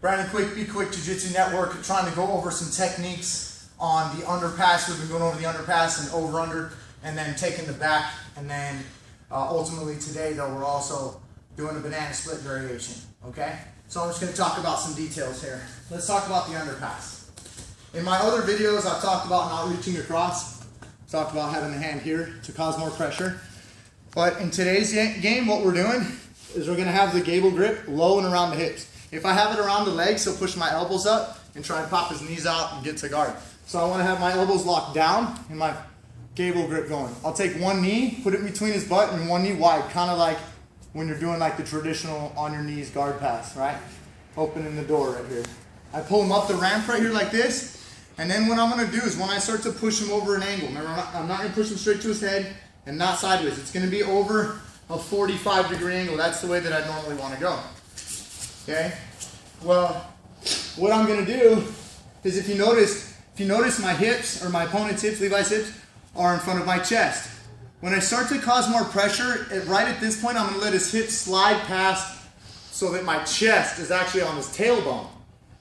Brandon Quick, Be Quick Jiu-Jitsu Network, trying to go over some techniques on the underpass. We've been going over the underpass and over-under, and then taking the back, and then ultimately today though, we're also doing a banana split variation, okay? So I'm just gonna talk about some details here. Let's talk about the underpass. In my other videos, I've talked about not reaching across. Talked about having the hand here to cause more pressure. But in today's game, what we're doing is we're gonna have the gable grip low and around the hips. If I have it around the legs, he'll push my elbows up and try and pop his knees out and get to guard. So I wanna have my elbows locked down and my gable grip going. I'll take one knee, put it between his butt, and one knee wide, kind of like when you're doing like the traditional on your knees guard pass, right? Opening the door right here. I pull him up the ramp right here like this, and then what I'm gonna do is when I start to push him over an angle, remember I'm not gonna push him straight to his head and not sideways. It's gonna be over a 45-degree angle. That's the way that I normally wanna go, okay? Well, what I'm gonna do is if you notice my hips, or my opponent's hips, Levi's hips, are in front of my chest. When I start to cause more pressure, right at this point, I'm gonna let his hips slide past so that my chest is actually on his tailbone,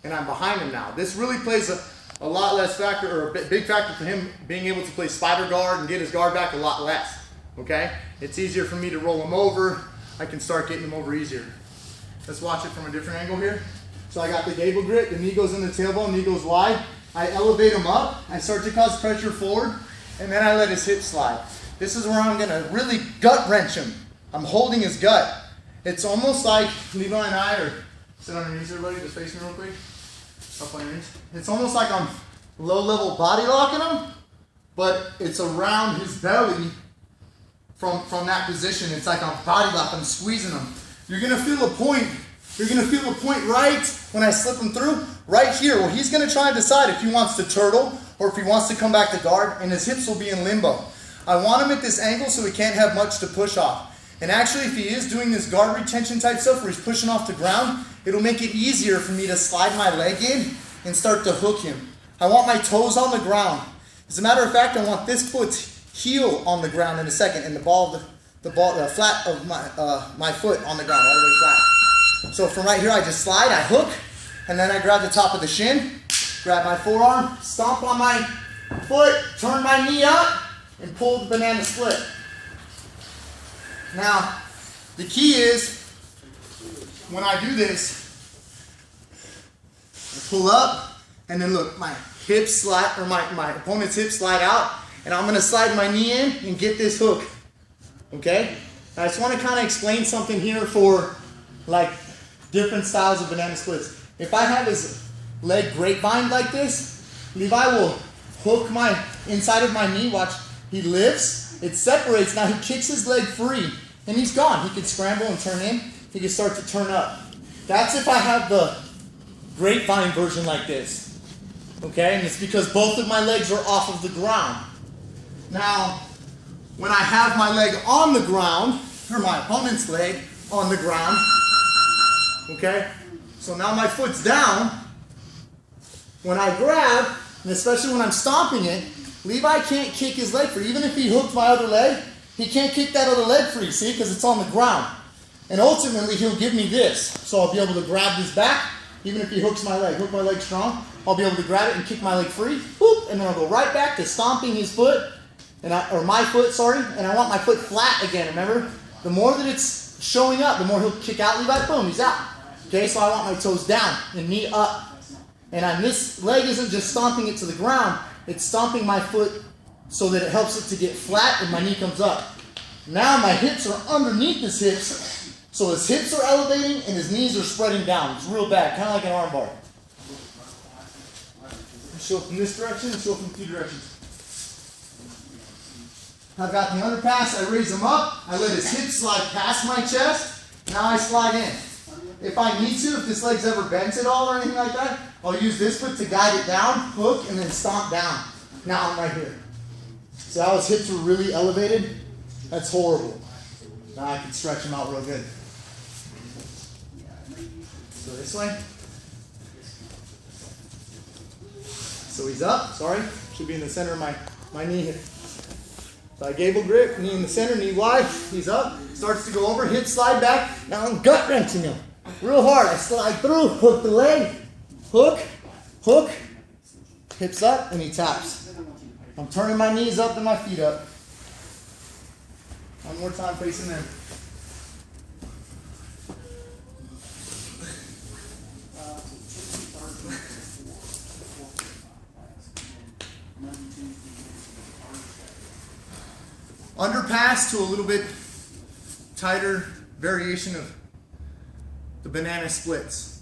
and I'm behind him now. This really plays a lot less factor, or a big factor for him being able to play spider guard and get his guard back a lot less, okay? It's easier for me to roll him over. I can start getting him over easier. Let's watch it from a different angle here. So I got the gable grip, the knee goes in the tailbone, knee goes wide. I elevate him up, I start to cause pressure forward, and then I let his hips slide. This is where I'm gonna really gut wrench him. I'm holding his gut. It's almost like Levi and I are, sit on your knees everybody, just face me real quick. Up on your knees. It's almost like I'm low level body locking him, but it's around his belly from that position. It's like I'm body lock, I'm squeezing him. You're gonna feel a point right when I slip him through, right here. Well, he's gonna try and decide if he wants to turtle or if he wants to come back to guard, and his hips will be in limbo. I want him at this angle so he can't have much to push off. And actually, if he is doing this guard retention type stuff where he's pushing off the ground, it'll make it easier for me to slide my leg in and start to hook him. I want my toes on the ground. As a matter of fact, I want this foot's heel on the ground in a second, and the flat of my foot on the ground, all the way flat. So from right here, I just slide, I hook, and then I grab the top of the shin, grab my forearm, stomp on my foot, turn my knee up, and pull the banana split. Now, the key is, when I do this, I pull up, and then look, my hips slide, or my opponent's hips slide out, and I'm gonna slide my knee in and get this hook, okay? I just wanna kinda explain something here for like different styles of banana splits. If I have his leg grapevine like this, Levi will hook my inside of my knee, watch, he lifts, it separates, now he kicks his leg free, and he's gone. He can scramble and turn in, he can start to turn up. That's if I have the grapevine version like this, okay? And it's because both of my legs are off of the ground. Now, when I have my leg on the ground, or my opponent's leg on the ground, okay? So now my foot's down. When I grab, and especially when I'm stomping it, Levi can't kick his leg free. Even if he hooked my other leg, he can't kick that other leg free, see? Because it's on the ground. And ultimately, he'll give me this. So I'll be able to grab this back, even if he hooks my leg. Hook my leg strong, I'll be able to grab it and kick my leg free, whoop, and then I'll go right back to stomping his foot, or my foot, sorry, and I want my foot flat again, remember? The more that it's showing up, the more he'll kick out, Levi, boom, he's out. Okay, so I want my toes down and knee up. And this leg isn't just stomping it to the ground, it's stomping my foot so that it helps it to get flat and my knee comes up. Now my hips are underneath his hips, so his hips are elevating and his knees are spreading down. It's real bad, kind of like an arm bar. Show from this direction and show from two directions. I've got the underpass, I raise him up, I let his hips slide past my chest, now I slide in. If I need to, if this leg's ever bent at all or anything like that, I'll use this foot to guide it down, hook, and then stomp down. Now I'm right here. So how his hips were really elevated? That's horrible. Now I can stretch him out real good. So this way. So he's up, sorry. Should be in the center of my knee here. So I gable grip, knee in the center, knee wide, he's up, starts to go over, hips slide back. Now I'm gut wrenching him. real hard. I slide through, hook the leg, hook, hook, hips up, and he taps. I'm turning my knees up and my feet up. One more time facing them. Underpass to a little bit tighter variation of the banana splits.